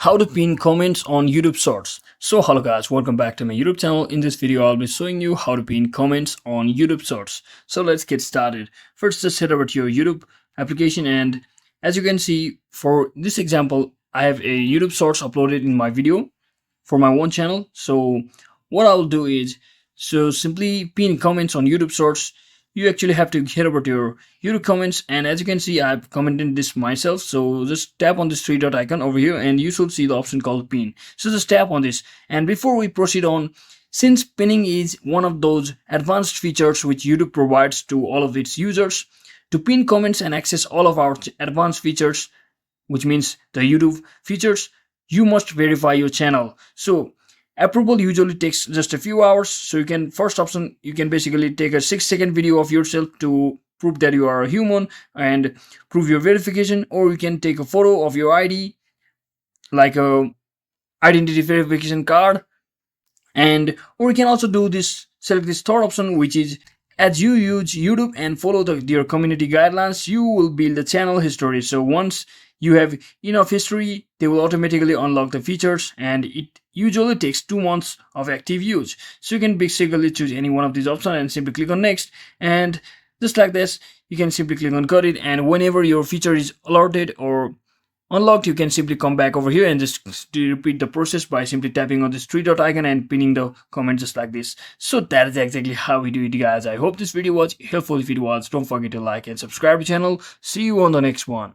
how to pin comments on YouTube Shorts. So hello guys, welcome back to my YouTube channel. In this video I'll be showing you how to pin comments on YouTube Shorts. So let's get started. First, just head over to your YouTube application, and as you can see, for this example I have a YouTube Shorts uploaded in my video for my own channel. So what I'll do is, simply pin comments on YouTube Shorts. You actually have to head over to your YouTube comments, and as you can see I've commented this myself. So just tap on this three dot icon over here and you should see the option called pin. So just tap on this, and before we proceed on, since pinning is one of those advanced features which YouTube provides to all of its users, to pin comments and access all of our advanced features, which means the YouTube features, you must verify your channel. So approval usually takes just a few hours. So you can, first option, you can basically take a 6-second video of yourself to prove that you are a human and prove your verification, or you can take a photo of your ID, like a identity verification card, and or you can also do this, select this third option, which is, as you use YouTube and follow your community guidelines, you will build a channel history. So once you have enough history, they will automatically unlock the features, and it usually takes 2 months of active use. So you can basically choose any one of these options and simply click on next, and just like this you can simply click on got it, and whenever your feature is alerted or unlocked, you can simply come back over here and just repeat the process by simply tapping on this three dot icon and pinning the comment just like this. So that is exactly how we do it, guys. I hope this video was helpful. If it was, don't forget to like and subscribe to the channel. See you on the next one.